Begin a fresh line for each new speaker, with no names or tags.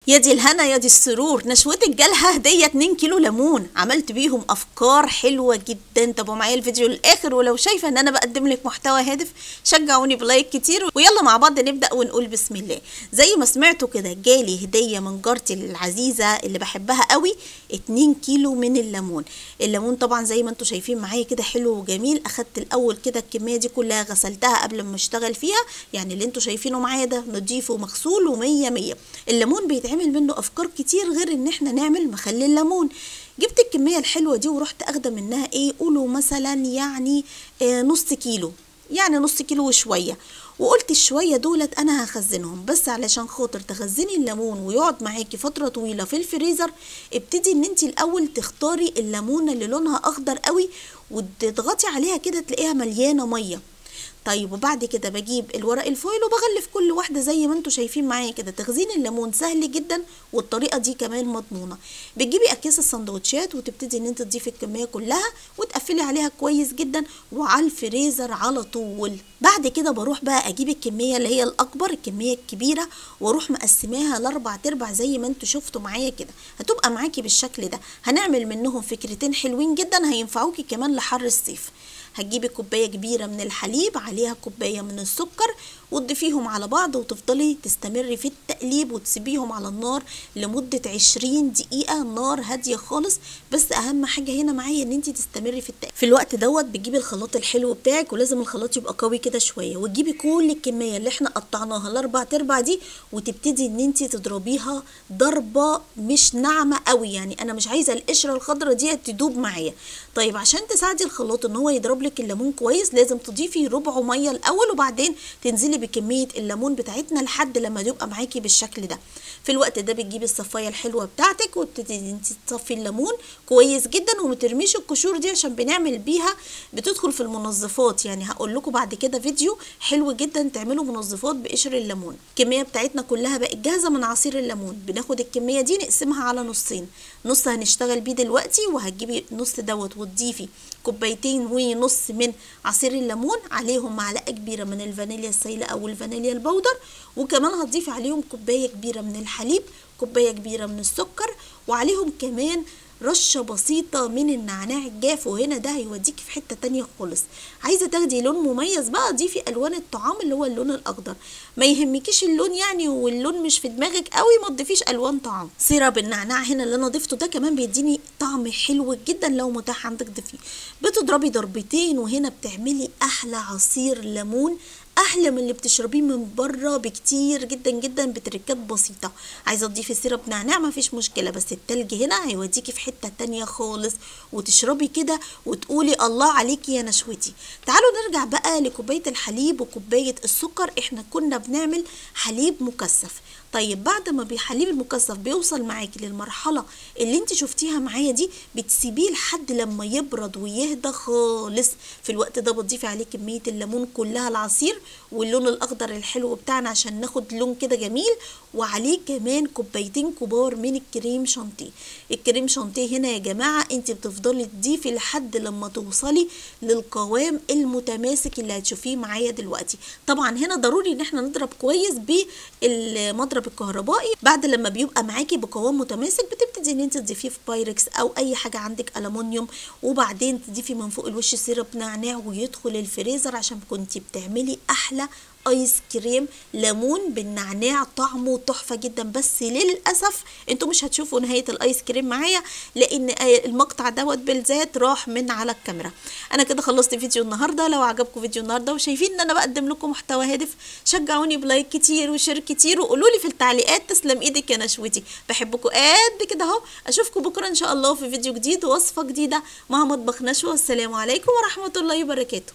يا دي الهنا يا دي السرور، نشوتك جالها هديه 2 كيلو ليمون، عملت بيهم افكار حلوه جدا. تابعوا معايا الفيديو للاخر، ولو شايفه ان انا بقدم لك محتوى هادف شجعوني بلايك كتير، ويلا مع بعض نبدا ونقول بسم الله. زي ما سمعتوا كده جالي هديه من جارتي العزيزه اللي بحبها قوي 2 كيلو من الليمون. الليمون طبعا زي ما انتم شايفين معايا كده حلو وجميل. اخدت الاول كده الكميه دي كلها غسلتها قبل ما اشتغل فيها، يعني اللي انتم شايفينه معايا ده نضيف ومغسول ومية مية. الليمون بيتعمل منه افكار كتير غير ان احنا نعمل مخلل الليمون. جبت الكميه الحلوه دي ورحت اخده منها قولوا مثلا يعني نص كيلو، يعني نص كيلو وشويه، وقلت الشويه دولت انا هخزنهم، بس علشان خاطر تخزني الليمون ويقعد معاكي فتره طويله في الفريزر ابتدي ان انت الاول تختاري الليمونه اللي لونها اخضر قوي وتضغطي عليها كده تلاقيها مليانه ميه. طيب وبعد كده بجيب الورق الفويل وبغلف كل واحده زي ما انتم شايفين معايا كده. تخزين الليمون سهل جدا والطريقه دي كمان مضمونه. بتجيبي اكياس السندوتشات وتبتدي ان انت تضيفي الكميه كلها وتقفلي عليها كويس جدا وعلى الفريزر على طول. بعد كده بروح بقى اجيب الكميه اللي هي الاكبر، الكميه الكبيره، واروح مقسماها لاربع تربع زي ما انتم شفتوا معايا كده. هتبقى معاكي بالشكل ده. هنعمل منهم فكرتين حلوين جدا هينفعوكي كمان لحر الصيف. هتجيبي كوبايه كبيره من الحليب عليها كوبايه من السكر وتضيفيهم على بعض وتفضلي تستمري في التقليب وتسيبيهم على النار لمده 20 دقيقه، نار هاديه خالص. بس اهم حاجه هنا معايا ان انت تستمري في التقليب. في الوقت دوت بتجيبي الخلاط الحلو بتاعك، ولازم الخلاط يبقى قوي كده شويه، وتجيبي كل الكميه اللي احنا قطعناها الاربع تربع دي وتبتدي ان انت تضربيها ضربه مش ناعمه قوي، يعني انا مش عايزه القشره الخضراء دي تدوب معايا. طيب عشان تساعدي الخلاط ان هو يضرب لك الليمون كويس لازم تضيفي ربعه ميه الاول، وبعدين تنزلي بكميه الليمون بتاعتنا لحد لما يبقى معاكي بالشكل ده. في الوقت ده بتجيبي الصفايه الحلوه بتاعتك وتبتدي انت تصفي الليمون كويس جدا، وما ترميش القشور دي عشان بنعمل بيها بتدخل في المنظفات. يعني هقول لكم بعد كده فيديو حلو جدا تعملوا منظفات بقشر الليمون. الكميه بتاعتنا كلها بقت جاهزه من عصير الليمون. بناخد الكميه دي نقسمها على نصين، نص هنشتغل بيه دلوقتي وهتجيبي نص دوت وتضيفي كوبايتين ونص من عصير الليمون، عليهم معلقه كبيره من الفانيليا السايله او الفانيليا البودر، وكمان هتضيفي عليهم كوبايه كبيره من الحليب، كوبايه كبيره من السكر، وعليهم كمان رشه بسيطه من النعناع الجاف. وهنا ده هيوديكي في حته تانية خالص. عايزه تاخدي لون مميز بقى ضيفي الوان الطعام اللي هو اللون الاخضر. ما يهمكيش اللون يعني واللون مش في دماغك قوي ما تضيفيش الوان طعام. سيرب النعناع هنا اللي انا ضفته ده كمان بيديني طعم حلو جدا، لو متاح عندك ضيفيه. بتضربي ضربتين وهنا بتعملي احلى عصير ليمون، احلى من اللي بتشربيه من بره بكتير جدا جدا بتركات بسيطه. عايزه تضيفي سيرب نعناع مفيش مشكله، بس التلج هنا هيوديكي في حته تانية خالص وتشربي كده وتقولي الله عليكي يا نشوتي. تعالوا نرجع بقى لكوبايه الحليب وكوبايه السكر. احنا كنا بنعمل حليب مكثف. طيب بعد ما الحليب المكثف بيوصل معاكي للمرحله اللي انت شفتيها معايا دي بتسيبيه لحد لما يبرد ويهدى خالص. في الوقت ده بتضيفي عليه كميه الليمون كلها العصير واللون الاخضر الحلو بتاعنا عشان ناخد لون كده جميل، وعليه كمان كوبايتين كبار من الكريم شانتيه. الكريم شانتيه هنا يا جماعه انت بتفضلي تضيفي لحد لما توصلي للقوام المتماسك اللي هتشوفيه معايا دلوقتي. طبعا هنا ضروري ان احنا نضرب كويس بالمضرب الكهربائي. بعد لما بيبقى معاكي بقوام متماسك بتبتدي ان انت تضيفيه في بايركس او اي حاجه عندك الومنيوم، وبعدين تضيفي من فوق الوش سيرب نعناع ويدخل الفريزر عشان كنتي بتعملي احلى ايس كريم ليمون بالنعناع. طعمه تحفه جدا، بس للاسف انتوا مش هتشوفوا نهايه الايس كريم معايا لان المقطع دوت بالذات راح من على الكاميرا. انا كده خلصت فيديو النهارده. لو عجبكم فيديو النهارده وشايفين ان انا بقدم لكم محتوى هادف شجعوني بلايك كتير وشير كتير، وقولوا لي في التعليقات تسلم ايدك يا نشوتي. بحبكم قد كده اهو. اشوفكم بكره ان شاء الله في فيديو جديد ووصفه جديده مع مطبخ نشوى. والسلام عليكم ورحمه الله وبركاته.